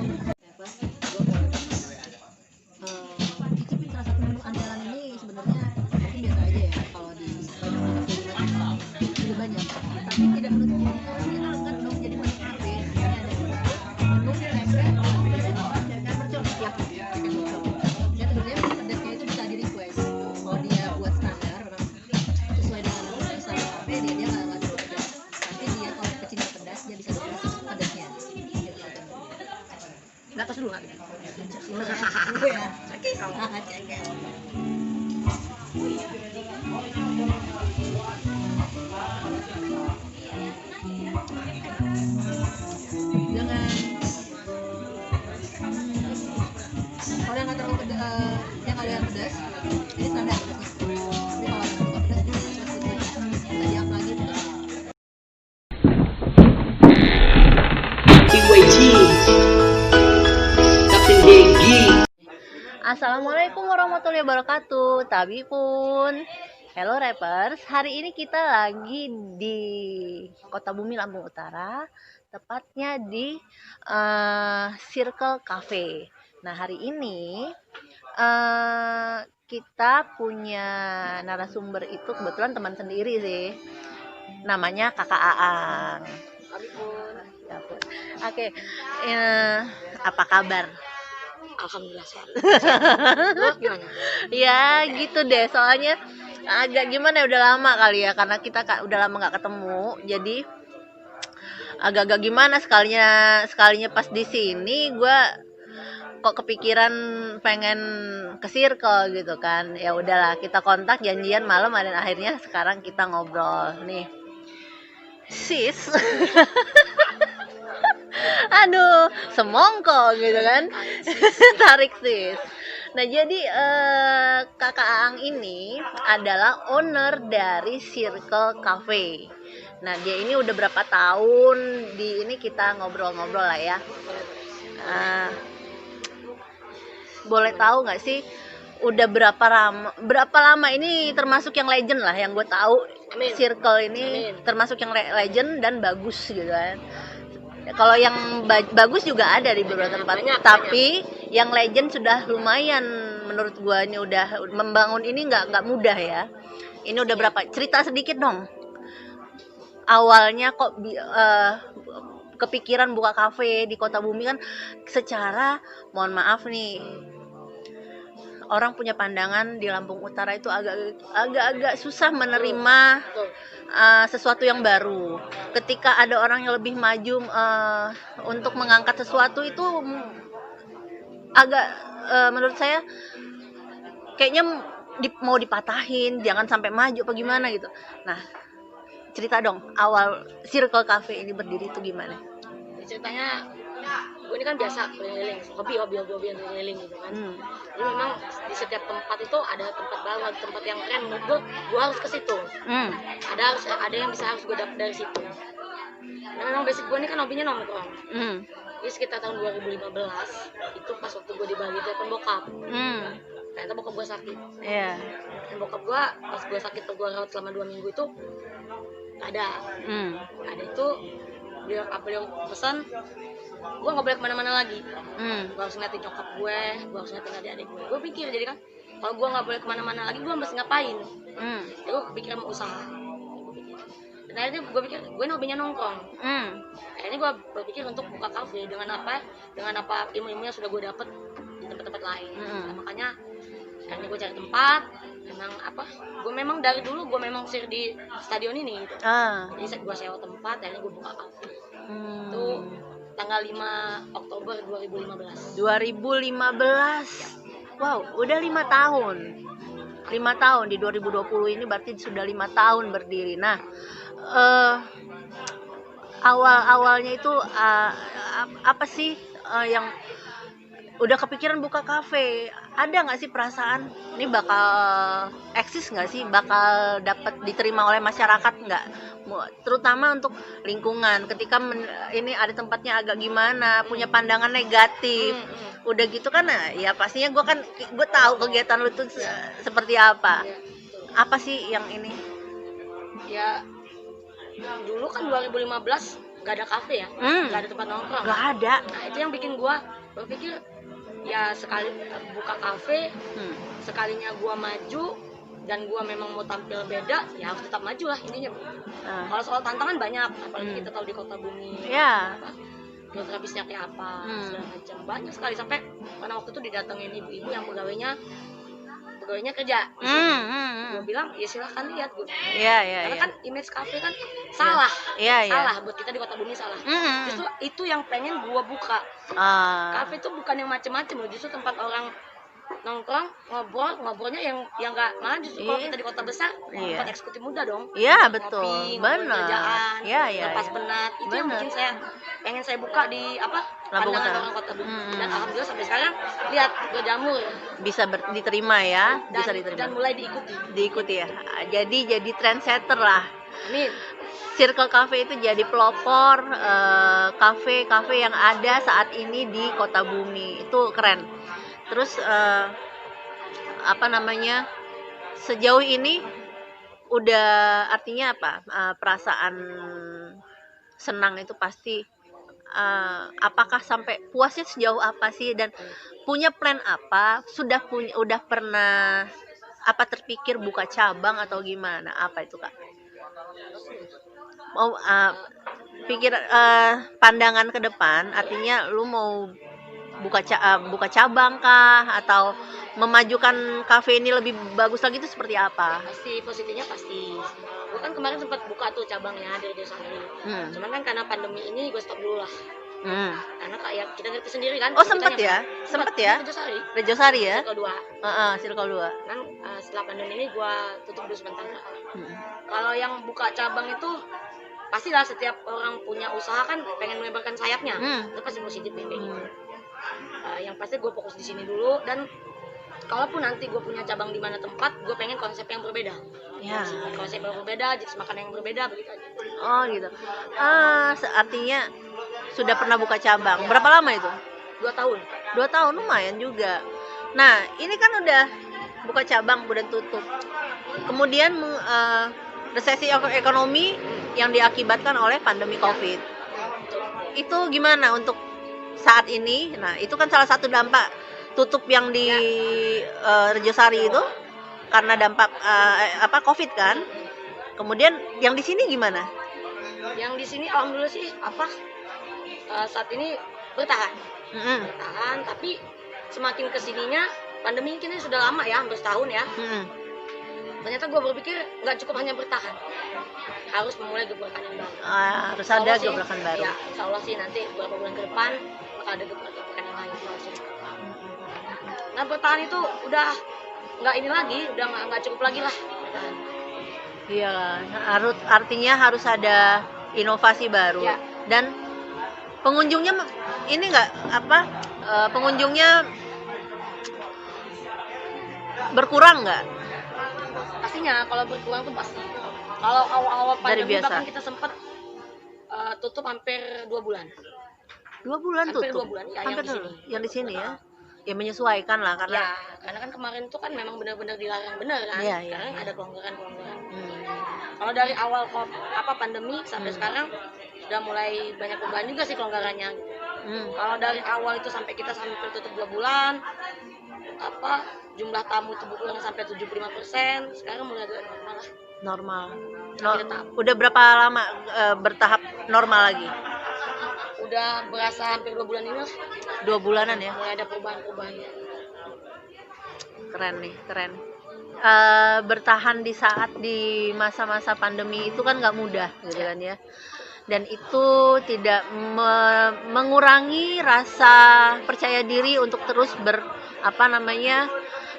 Cicipin salah satu menu andalan ini sebenarnya mungkin biasa aja ya kalau di udah banyak, tapi tidak menutup kemungkinan kita angkat dong jadi menu kafe. Ini ada menu tempe dan mercon ya, pakai mercon. Dia sebenarnya pedasnya itu bisa di request. Kalau dia buat standar memang sesuai dengan standar kafe dia nggak terlalu pedas, tapi dia kalau kecilnya pedas dia bisa double pedasnya. Nggak tos dulu nggak? Dulu ya. Oke. Jangan kalau yang nggak terlalu pedas, yang kalau yang pedas ini standar pedasnya. Tapi kalau yang suka pedas itu bisa diap lagi. Assalamualaikum warahmatullahi wabarakatuh. Tapi pun hello rappers, hari ini kita lagi di Kota Bumi, Lampung Utara, tepatnya di Circle Cafe. Nah hari ini kita punya narasumber itu kebetulan teman sendiri sih, namanya Kakak Aang. Oke, apa kabar? Alhamdulillah sehat. Gimana? Ya gitu deh, soalnya agak gimana ya, udah lama kali ya, karena kita udah lama nggak ketemu, jadi agak-agak gimana sekalinya pas di sini gue kok kepikiran pengen ke Circle gitu kan. Ya udahlah, kita kontak janjian malam, dan akhirnya sekarang kita ngobrol nih sis. Aduh, semongko gitu kan. Tarik sis. Nah jadi Kakak Aang ini adalah owner dari Circle Cafe. Nah dia ini udah berapa tahun di ini, kita ngobrol-ngobrol lah ya. Boleh tahu nggak sih udah berapa lama ini, termasuk yang legend lah yang gue tahu. Amin. Circle ini Amin. Termasuk yang legend dan bagus gitu kan. Kalau yang bagus juga ada di beberapa tempat, tapi yang legend sudah lumayan menurut gua. Ini udah membangun ini nggak mudah ya. Ini udah berapa? Cerita sedikit dong. Awalnya kok kepikiran buka kafe di Kota Bumi kan, secara mohon maaf nih, orang punya pandangan di Lampung Utara itu agak susah menerima sesuatu yang baru. Ketika ada orang yang lebih maju untuk mengangkat sesuatu itu agak menurut saya kayaknya mau dipatahin, jangan sampai maju apa gimana gitu. Nah, cerita dong awal Circle Cafe ini berdiri itu gimana? Ceritanya gue ini kan biasa keliling, hobi yang keliling gitu kan. Jadi memang di setiap tempat itu ada tempat baru, ada tempat yang keren. Menurut gue harus ke situ. Ada yang harus gue dapet dari situ. Nah, memang basic gue ini kan hobinya nongkrong. Jadi sekitar tahun 2015 itu pas waktu gue di Bali telepon bokap. Ternyata bokap gue sakit. Iya. Dan bokap gue pas gue sakit, gue rawat selama 2 minggu itu ada itu dia pesan gue nggak boleh kemana-mana lagi. Gue harus ngeliatin nyokap gue harus ngeliatin adik-adik gue pikir. Jadi kan kalau gue nggak boleh kemana-mana lagi, gue mesti ngapain? Jadi gue kepikiran mau usaha. Dan akhirnya gue pikir gue ini hobinya nongkrong. Akhirnya gue berpikir untuk buka kafe dengan apa ilmu-ilmu yang sudah gue dapet di tempat-tempat lain. Nah, makanya akhirnya gue cari tempat. Gue memang dari dulu gue memang sir di stadion ini gitu. Jadi gue sewa tempat, akhirnya gue buka kafe. Itu tanggal 5 Oktober 2015. Wow, udah 5 tahun. 5 tahun di 2020 ini berarti sudah 5 tahun berdiri. Nah, awalnya itu apa sih yang udah kepikiran buka kafe? Ada nggak sih perasaan ini bakal eksis nggak sih, bakal dapat diterima oleh masyarakat nggak, terutama untuk lingkungan, ketika ini ada tempatnya agak gimana, punya pandangan negatif. Udah gitu kan, ya pastinya gue tahu kegiatan lu tuh seperti apa. Apa sih yang ini ya? Dulu kan 2015 nggak ada kafe ya, nggak ada tempat nongkrong. Nggak ada. Nah itu yang bikin gue berpikir ya sekali buka kafe, sekalinya gue maju dan gue memang mau tampil beda, ya harus tetap maju lah intinya. Kalau soal tantangan banyak, apalagi kita tahu di kota bumi, geografisnya kayak apa, segala macam banyak sekali. Sampai pada waktu itu didatengin ibu-ibu yang pegawainya kerja. Gue bilang ya silahkan lihat gue. Karena kan image kafe kan salah, salah buat kita di kota bumi salah. Justru itu yang pengen gue buka. Kafe itu bukan yang macem-macem loh, justru tempat orang nongkrong, ngobrolnya yang nggak malah justru kalau kita di kota besar tempat eksekutif muda dong. Betul, ngopi, benar. kerjaan, lepas penat. Itu yang bikin pengen saya buka di pandangan orang kota bumi. Dan alhamdulillah sampai sekarang lihat berjamur, bisa diterima ya, bisa diterima dan mulai diikuti ya. Jadi trendsetter lah. Amin. Circle Cafe itu jadi pelopor kafe-kafe yang ada saat ini di kota bumi. Itu keren. Terus sejauh ini udah artinya apa? Perasaan senang itu pasti. Apakah sampai puasnya sejauh apa sih, dan punya plan apa? Udah pernah apa terpikir buka cabang atau gimana? Apa itu Kak? Mau pikir pandangan ke depan, artinya lu mau buka cabang kah, atau memajukan kafe ini lebih bagus lagi, itu seperti apa? Pasti positifnya pasti. Gue kan kemarin sempat buka tuh cabangnya di Rejosari. Cuman kan karena pandemi ini gue stop dulu lah. Karena kayak kita ngerti sendiri kan. Sempat ya? Rejosari ya? Circle 2. Kan setelah pandemi ini gue tutup dulu sementara. Kalau yang buka cabang itu pastilah setiap orang punya usaha kan pengen melebarkan sayapnya. Itu pasti positif kayak gitu. Yang pasti gue fokus di sini dulu, dan kalaupun nanti gue punya cabang di mana tempat, gue pengen konsep yang berbeda. Konsep yang berbeda, jenis makanan yang berbeda, begitu aja. Oh gitu. Artinya sudah pernah buka cabang. Berapa lama itu? 2 tahun. 2 tahun lumayan juga. Nah ini kan udah buka cabang, udah tutup. Kemudian resesi ekonomi yang diakibatkan oleh pandemi COVID. Itu gimana untuk saat ini? Nah itu kan salah satu dampak tutup yang di Rejosari itu karena dampak COVID kan. Kemudian yang di sini gimana? Yang di sini alhamdulillah sih saat ini bertahan. Bertahan, tapi semakin kesininya pandemi ini sudah lama ya, hampir setahun ya. Ternyata gue berpikir nggak cukup hanya bertahan, harus memulai gebrakan yang baru. Harus ada gebrakan baru. Ya, insya Allah sih nanti beberapa bulan ke depan bakal ada gebrakan yang lain. Nah bertahan itu udah nggak ini lagi, udah nggak cukup lagi lah. Iya, artinya harus ada inovasi baru. Dan pengunjungnya ini nggak pengunjungnya berkurang nggak? Pastinya kalau berkurang tuh pasti. Kalau awal-awal pandemi bahkan kita sempat tutup hampir 2 bulan. 2 bulan hampir tutup? 2 bulan ya, yang di sini ya? Ya menyesuaikan lah karena. Ya, karena kan kemarin tuh kan memang benar-benar dilarang benar kan. Sekarang ada kelonggaran-kelonggaran. Kalau dari awal pandemi sampai sekarang udah mulai banyak perubahan juga sih kelonggarannya. Kalau dari awal itu sampai kita tutup 2 bulan, jumlah tamu itu berkurang sampai 75%, sekarang mulai agak normal lah. Udah berapa lama bertahap normal lagi? Udah berasa hampir 2 bulan ini lah. 2 bulanan ya? Mulai ada perubahan-perubahan. Keren. Bertahan di masa-masa pandemi itu kan nggak mudah gitu kan ya. Dan itu tidak mengurangi rasa percaya diri untuk terus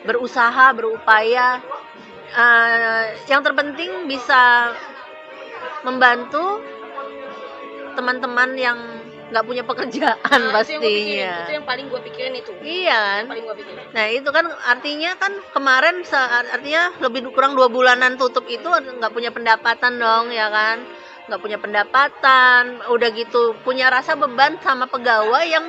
berusaha, berupaya. Yang terpenting bisa membantu teman-teman yang nggak punya pekerjaan pastinya. Itu yang paling gue pikirin itu. Iya kan? Nah itu kan artinya kan kemarin artinya lebih kurang 2 bulanan tutup itu nggak punya pendapatan dong ya kan? Nggak punya pendapatan, udah gitu punya rasa beban sama pegawai yang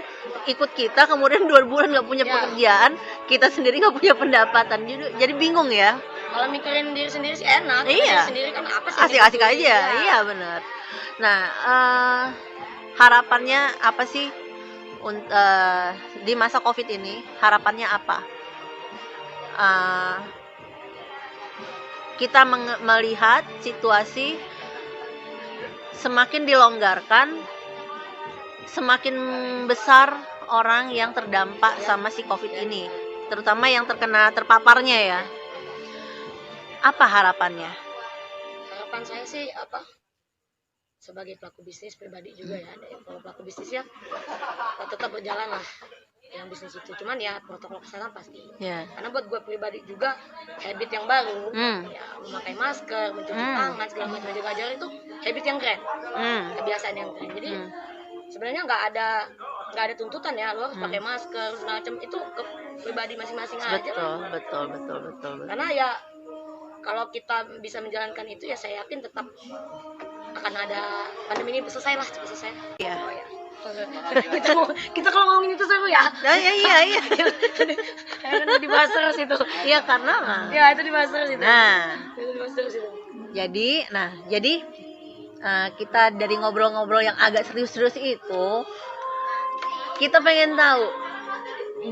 ikut kita, kemudian 2 bulan nggak punya pekerjaan, kita sendiri nggak punya pendapatan, jadi bingung ya. Kalau mikirin diri sendiri sih enak. Iya. Diri sendiri kan apa sih? Asik-asik aja. Iya benar. Nah, harapannya apa sih di masa COVID ini? Harapannya apa? Kita melihat situasi semakin dilonggarkan, semakin besar orang yang terdampak sama si COVID ini, terutama yang terpaparnya ya. Apa harapannya? Harapan saya sih sebagai pelaku bisnis pribadi juga ya, kalau pelaku bisnis ya tetap berjalan lah yang bisnis itu, cuman ya protokol kesehatan pasti. Karena buat gue pribadi juga habit yang baru, ya memakai masker, mencuci tangan segala macam, jaga itu habit yang keren, kebiasaan yang keren. Jadi sebenarnya nggak ada tuntutan ya lo harus pakai masker segala macam, itu ke pribadi masing-masing aja. Betul. Karena ya kalau kita bisa menjalankan itu ya saya yakin tetap akan ada pandemi ini selesai lah, cepat selesai. Iya. Oh, ya. kita kalau ngomongin itu seru ya. Iya. Kan dibahas terus itu. Iya karena. Ya itu dibahas terus itu. Itu dibahas terus itu. Jadi kita dari ngobrol-ngobrol yang agak serius-serius itu, kita pengen tahu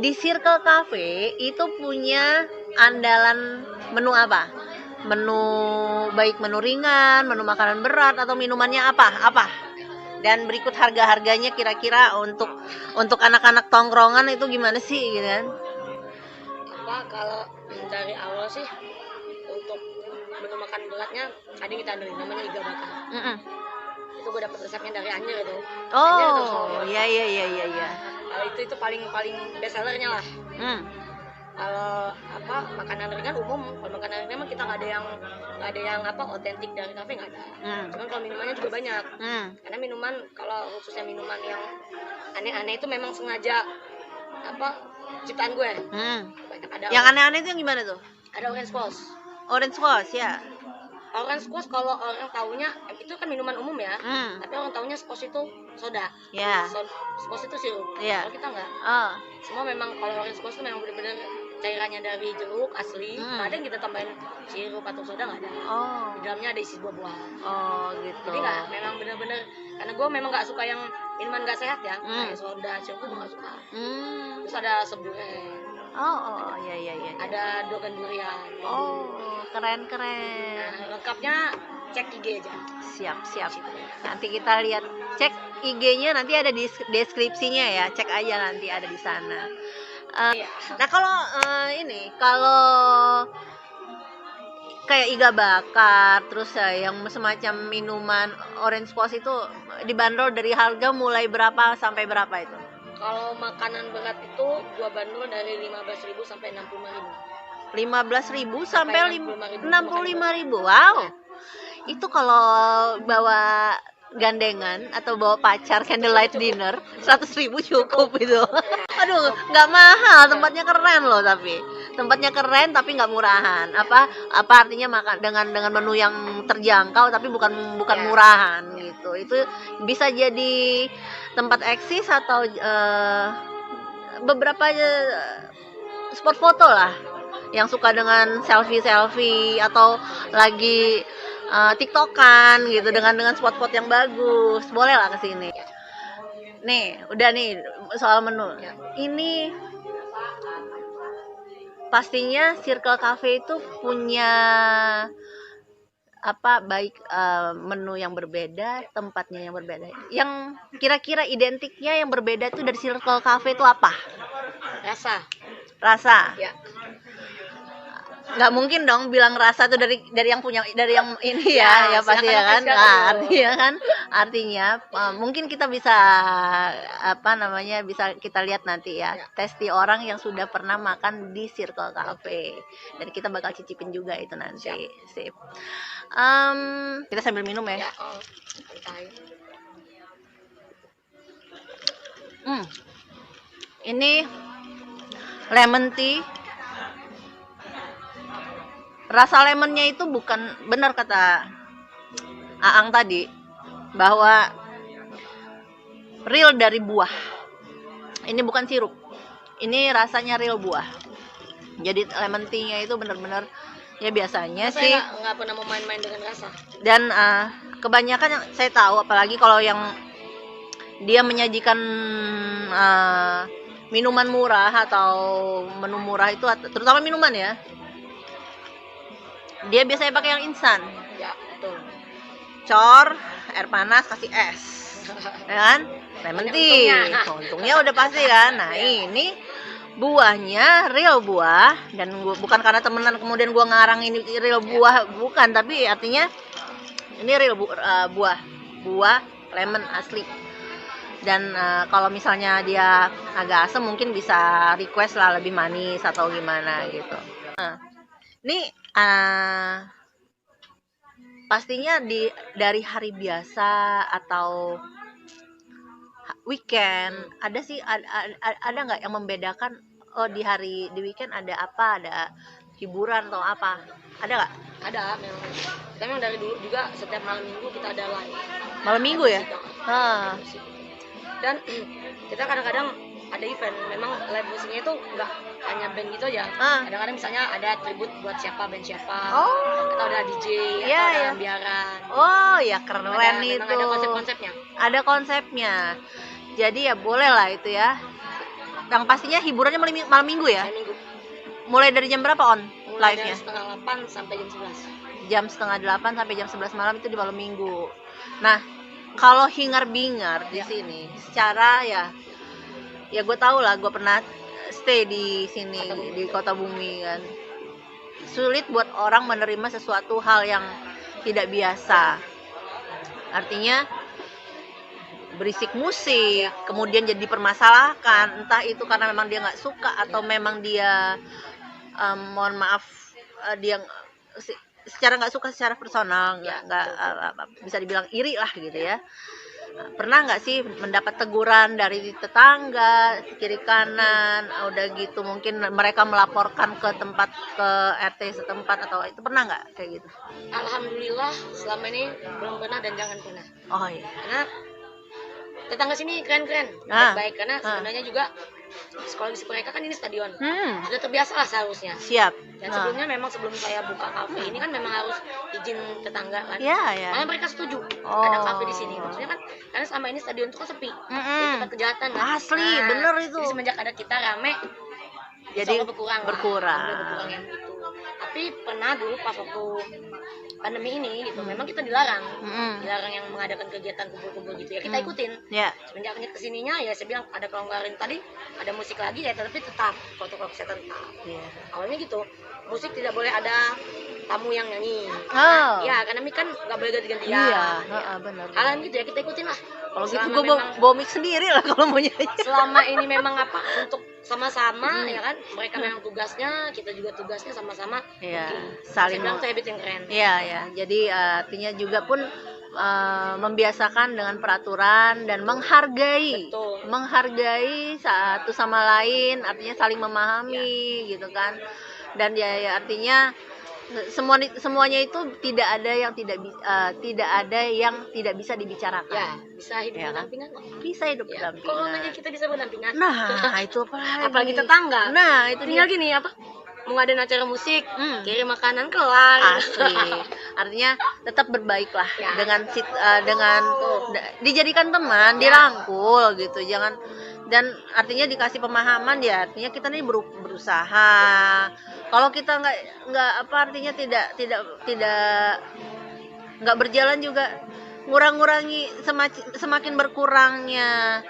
di Circle Cafe itu punya andalan menu apa? Baik menu ringan, menu makanan berat, atau minumannya apa? Dan berikut harga-harganya kira-kira untuk anak-anak tongkrongan itu gimana sih gitu kan? Kalau dari awal sih untuk menu makan beratnya ada kita andelin namanya iga bakar. Itu gue dapet resepnya dari Anjir itu. Oh, iya. Kalau itu paling best sellernya lah. Kalau makanan ringan umum, kalau makanan ringan kita nggak ada yang otentik dari kafe, nggak ada. Cuman kalau minumannya juga banyak. Karena minuman, kalau khususnya minuman yang aneh-aneh itu memang sengaja ciptaan gue. Banyak ada. Yang aneh-aneh itu yang gimana tuh? Ada orange squash ya. Orange squash kalau orang taunya itu kan minuman umum ya. Tapi orang taunya squash itu soda. Squash itu sirup. Kalau kita enggak. Semua memang kalau orange squash itu memang benar-benar cairannya dari jeruk asli. Kadang kita tambahin sirup atau soda nggak ada. Di dalamnya ada isi buah-buahan. Gitu. Jadi nggak, memang benar-benar, karena gue memang nggak suka yang minuman nggak sehat ya. Kayak soda, sirup gue nggak suka. Terus ada sebuah. Iya. Ada dogan durian. Keren. Nah, lengkapnya cek IG aja. Siap. Nanti kita lihat, cek IG-nya nanti ada di deskripsinya ya. Cek aja nanti ada di sana. Nah kalau kayak iga bakar, terus yang semacam minuman orange squash itu dibanderol dari harga mulai berapa sampai berapa itu? Kalau makanan berat itu gua bandrol dari 15.000 sampai 65.000. 15.000 sampai 65.000. Wow. Itu kalau bawa gandengan atau bawa pacar candlelight dinner 100.000 cukup itu. Aduh, nggak mahal, tempatnya keren loh, tempatnya keren tapi nggak murahan. Apa artinya makan dengan menu yang terjangkau tapi bukan murahan gitu. Itu bisa jadi tempat eksis atau beberapa spot foto lah yang suka dengan selfie atau lagi tiktokan gitu dengan spot-spot yang bagus. Boleh lah kesini. Nih udah nih soal menu. Ini pastinya Circle Cafe itu punya baik menu yang berbeda, tempatnya yang berbeda. Yang kira-kira identiknya yang berbeda itu dari Circle Cafe itu apa? Rasa. Ya. Nggak mungkin dong bilang rasa tuh dari yang ini ya pasti ya kan. Artinya mungkin kita bisa bisa kita lihat nanti ya. Tes di orang yang sudah pernah makan di Circle Cafe. Dan kita bakal cicipin juga itu nanti. Sip. Kita sambil minum ya. Ini lemon tea. Rasa lemonnya itu bukan, benar kata Aang tadi, bahwa real dari buah. Ini bukan sirup. Ini rasanya real buah. Jadi lemon tea-nya itu benar-benar Ya biasanya Saya sih. nggak pernah mau main-main dengan rasa. Dan kebanyakan yang saya tahu, apalagi kalau yang dia menyajikan minuman murah atau menu murah itu, terutama minuman ya, dia biasanya pakai yang instan. Ya betul. Cor, air panas, kasih es, ya kan? Lemon tea. Untungnya udah pasti kan. Nah ini buahnya real buah, dan bukan karena temenan kemudian gua ngarang ini real buah, bukan, tapi artinya ini real buah lemon asli. Dan kalau misalnya dia agak asam mungkin bisa request lah lebih manis atau gimana gitu. Ini pastinya dari hari biasa atau weekend ada sih, ada nggak yang membedakan, oh di weekend ada apa, ada hiburan atau apa, ada nggak? Ada memang. Kita memang dari dulu juga setiap malam minggu kita ada live. Malam minggu ya? Dan kita kadang-kadang ada event, memang live musiknya itu nggak hanya band gitu aja. Kadang-kadang misalnya ada tribut buat siapa, band siapa, atau ada DJ, atau ada ambiaran. Oh ya, keren itu. Ada konsep-konsepnya. Ada konsepnya. Jadi ya boleh lah itu ya. Yang pastinya hiburannya malam minggu ya? Malam minggu. Mulai dari jam berapa Mulai live-nya? dari setengah 8 sampai jam 11. Jam setengah 8 sampai jam 11 malam itu di malam minggu. Nah, kalau hingar-bingar di sini, secara ya gue tahu lah, gue pernah stay di sini di Kota Bumi kan. Sulit buat orang menerima sesuatu hal yang tidak biasa. Artinya berisik musik, kemudian jadi dipermasalahkan, entah itu karena memang dia nggak suka atau memang dia mohon maaf, dia secara nggak suka secara personal, nggak bisa dibilang iri lah gitu ya. Pernah nggak sih mendapat teguran dari tetangga kiri kanan, udah gitu mungkin mereka melaporkan ke RT setempat, atau itu pernah nggak kayak gitu? Alhamdulillah selama ini belum pernah dan jangan pernah. Oh iya. Karena tetangga sini keren-keren, baik-baik, karena sebenarnya juga psikologis mereka kan ini stadion, sudah terbiasa lah seharusnya. Siap. Dan sebelumnya memang sebelum saya buka kafe ini kan memang harus izin tetangga kan. Iya. Malah mereka setuju ada kafe di sini. Maksudnya kan karena selama ini stadion itu kan sepi, jadi tempat kejahatan kan. Asli, bener itu. Jadi semenjak ada kita rame, jadi berkurang. Berkurang yang gitu. Tapi pernah dulu pas waktu pandemi ini gitu, memang kita dilarang yang mengadakan kegiatan kumpul-kumpul gitu ya, kita ikutin. Semenjak kesininya ya saya bilang ada kelonggaran tadi, ada musik lagi ya, tapi tetap protokol kesehatan tetap. Awalnya gitu, musik tidak boleh ada tamu yang nyanyi. Ya karena mik kan nggak boleh ganti-gantian. Benar. Kalian gitu ya, kita ikutin lah. Kalau gitu gue bawa mic sendiri lah kalau mau nyanyi. Selama ini memang untuk sama-sama ya kan, mereka memang tugasnya, kita juga tugasnya sama-sama. Saling habit yang keren. Jadi artinya juga pun membiasakan dengan peraturan dan menghargai. Betul. Menghargai satu sama lain, artinya saling memahami gitu kan. Dan ya artinya semuanya itu tidak ada yang tidak bisa dibicarakan. Ya, bisa hidup berdampingan kok. Bisa hidup berdampingan. Kalau nanya kita bisa berdampingan. Nah, itu apalagi tetangga. Nah, itu tinggal gini mau ngadain acara musik, kirim makanan kelar. Asli. Artinya tetap berbaiklah dengan dijadikan teman, dirangkul gitu. Jangan, dan artinya dikasih pemahaman ya, artinya kita nih berusaha. Kalau kita nggak artinya tidak nggak berjalan juga, ngurangi semakin berkurangnya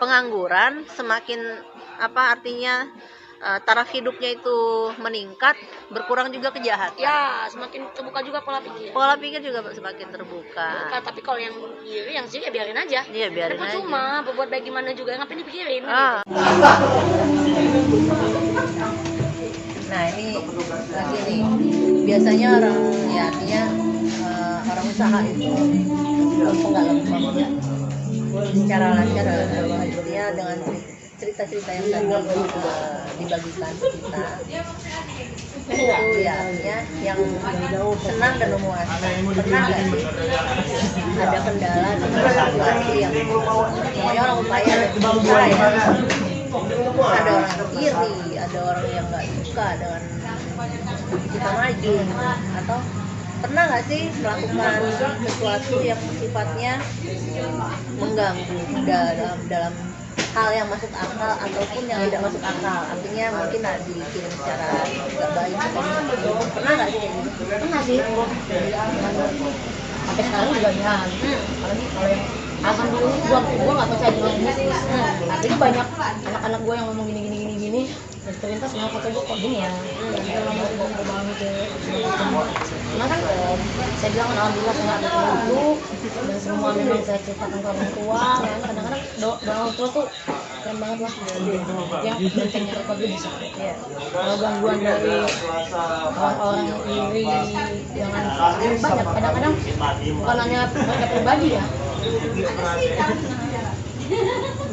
pengangguran, semakin artinya taraf hidupnya itu meningkat, berkurang juga kejahatan. Ya, semakin terbuka juga pola pikir. Pola pikir juga semakin terbuka. Tapi kalau yang iri, yang sih ya biarin aja. Iya, biarin aja. Cuma berbuat baik gimana juga, ngapain dipikirin? Nah, ini lagi nih. Biasanya orang ya artinya orang usaha itu lempeng secara lancar artinya dengan cerita-cerita yang tadi dibagikan ke kita itu ya artinya yang senang dan memuaskan. Pernah nggak sih ada kendala di situasi yang semuanya orang upaya dan berusaha ya, ada orang yang iri, ada orang yang nggak suka dengan kita maju. Atau pernah nggak sih melakukan sesuatu yang sifatnya mengganggu dalam hal yang masuk akal ataupun yang tidak masuk akal, artinya mungkin dikirim secara nggak baik, pernah nggak sih kayak gitu? Pernah sih, sampai sekarang juga ya. Apalagi kalau yang alhamdulillah gua nggak percaya dengan mistis. Tapi banyak anak-anak gua yang ngomong gini. Ternyata semua foto gua kok gini ya. Karena kan saya bilang kan alhamdulillah saya nggak ada itu, dan semua memang saya ceritakan ke orang tua. Kadang-kadang doa orang tua tuh keren banget lah. Yang bentengnya apa dia bisa. Kalau gangguan dari orang-orang iri, jangan banyak. Kadang-kadang bukan hanya mereka pribadi ya.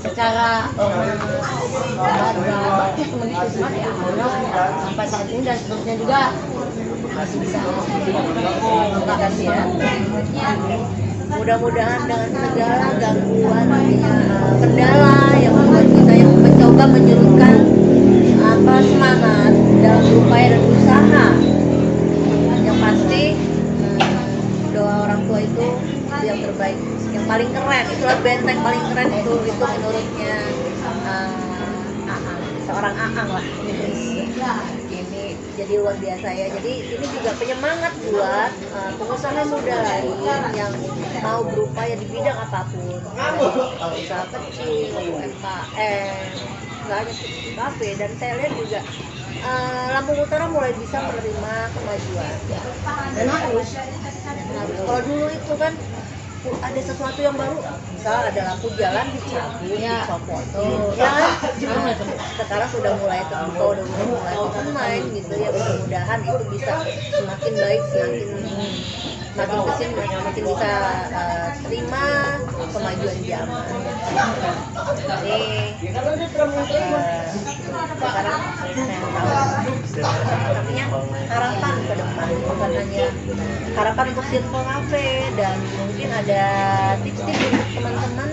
Secara bakti begitu smart ya, sampai saat ini dan seterusnya juga masih bisa komunikasi ya. Mudah-mudahan dengan segala gangguan, kendala yang membuat kita yang mencoba menyurutkan semangat dalam berupaya dan berusaha, yang pasti doa orang tua itu yang terbaik, yang paling keren, itulah benteng paling keren itu menurutnya seorang Aang lah ini jadi luar biasa ya. Jadi ini juga penyemangat buat pengusaha muda lain yang mau berupaya di bidang apapun, usaha kecil, UMKM, nggak hanya kafe. Dan saya lihat juga Lampung Utara mulai bisa menerima kemajuan dan harus. Kalau dulu itu kan ada sesuatu yang baru, misal ada lampu jalan dicabut, dicopotin, ya kan? Sekarang sudah mulai terbuka, udah mulai main gitu ya. Mudah-mudahan itu bisa semakin baik, semakin kesini, makin bisa terima kemajuan zaman. Jadi sekarang artinya harapan ke depan, bukan hanya harapan untuk Circle Cafe, dan mungkin ada tips-tips untuk teman-teman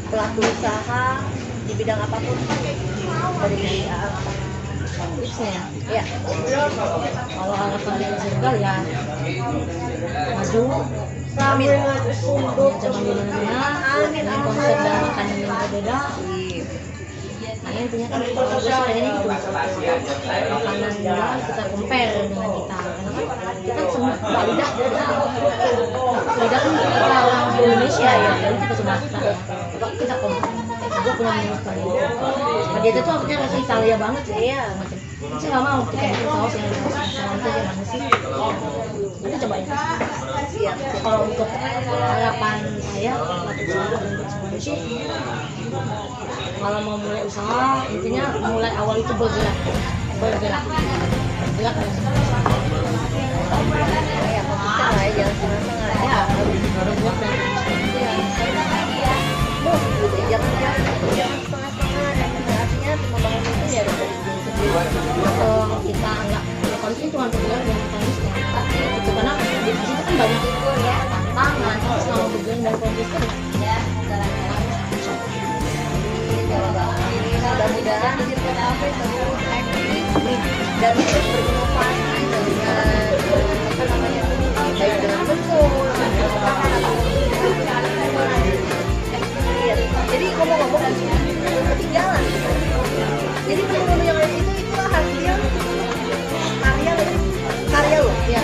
pelaku usaha di bidang apapun dari tipsnya ya. Kalau harapan dari Circle ya maju, Amin. jangan dimana-mana dengan konsep dan makanan yang berbeda. Nah intinya kan kalau gue ini gitu, makanan luar kita compare dengan kita, karena kan kita semua lidah kan kita orang Indonesia ya, jadi kita Sumatera ya, kita compare. Gue punya minus kali dia tuh artinya rasa Italia banget ya, macam saya nggak mau kita bikin saus yang itu gimana sih, kita cobain. Kalau untuk harapan saya untuk semuanya sih, kalau mau mulai usaha intinya mulai awal itu bergerak ya, konsisten lah ya, jangan setengah-setengah ya, harus buat dan jangan setengah-setengah. Artinya membangun itu ya dari diri sendiri. Kita nggak kalau itu cuma bergerak dengan konsisten, itu karena di situ kan banyak tantangan, terus kalau bergerak dan konsisten ya mudah-mudahan Circle Cafe terus eksis dan terus berinovasi dengan baik dengan bentuk, jadi ngomong-ngomong ketinggalan. Jadi menu-menu yang lain itulah hasil karya lo ya.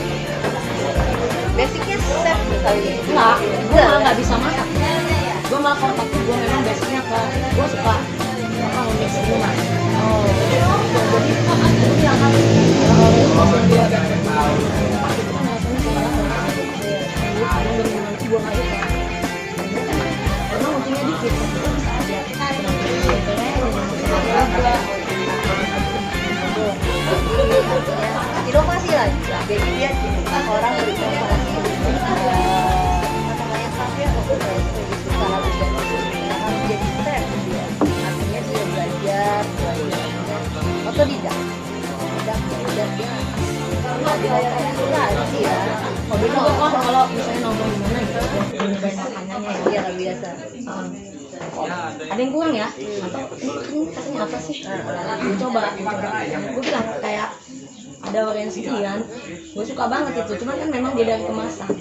Basicnya chef kali ya? Gue nggak bisa masak. Gue malah kalau tapi gue memang basicnya gue suka ngomongin minuman. Jadi itu yang harus gue ada itu kan rasanya salah nanti gue nggak suka karena mungkinnya dikit inovasi lah, jadi dia orang berinovasi namanya kafe untuk usaha dan menjadi chef dia, artinya dia belajar otodidak dia ada sih ya. Hobi nongkrong kalau misalnya nongkrong di mana gitu ya makanannya ya nggak biasa. Ada yang kurang ya? Atau ini katanya apa sih? Coba. Gue bilang kayak ada orange tea kan, gue suka banget itu, cuman kan memang dia dari kemasan,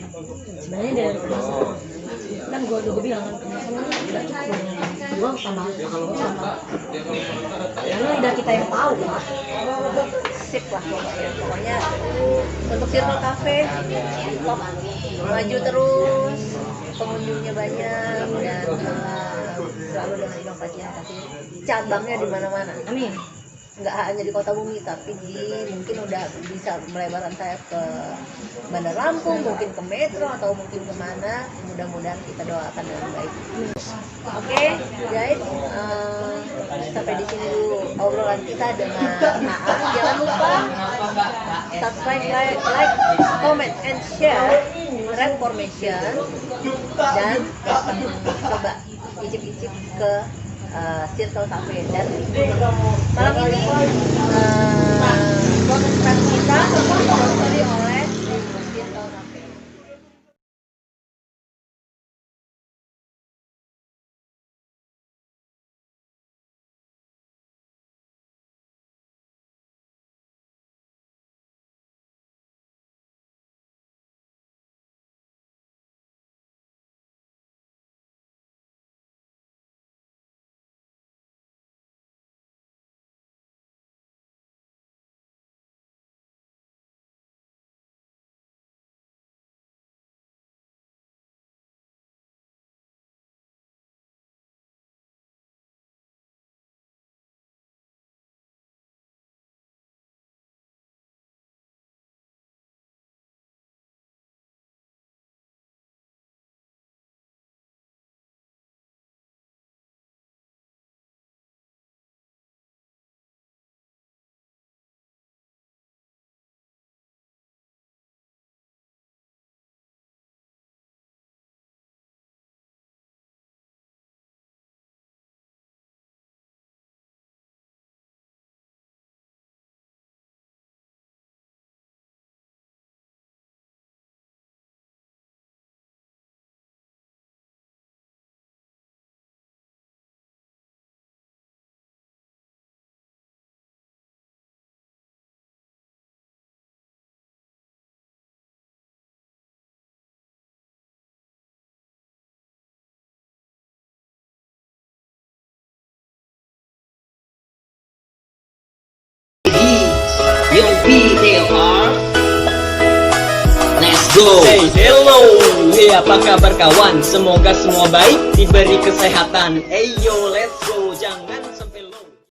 sebenarnya dia dari kemasan kan gue bilang kan kemasan ini udah cukup, gue tambah karena lidah kita yang tahu kan. Sip lah pokoknya untuk Circle Cafe top, maju terus, pengunjungnya banyak dan selalu dengan inovasi yang pasti, cabangnya di mana-mana. Amin. Nggak hanya di Kota Bumi tapi mungkin udah bisa melebarkan sayap ke Bandar Lampung, mungkin ke Metro atau mungkin kemana. Mudah-mudahan kita doakan dengan baik. Oke, guys, sampai di sini dulu obrolan kita dengan Aan. Jangan lupa subscribe, like, comment, and share reformation, dan coba icip-icip ke Circle Cafe. Dan malam ini podcast kita disponsori oleh Circle Cafe. Yo PTR, let's go. Hey hello, hey apa kabar kawan? Semoga semua baik, diberi kesehatan. Hey yo, let's go.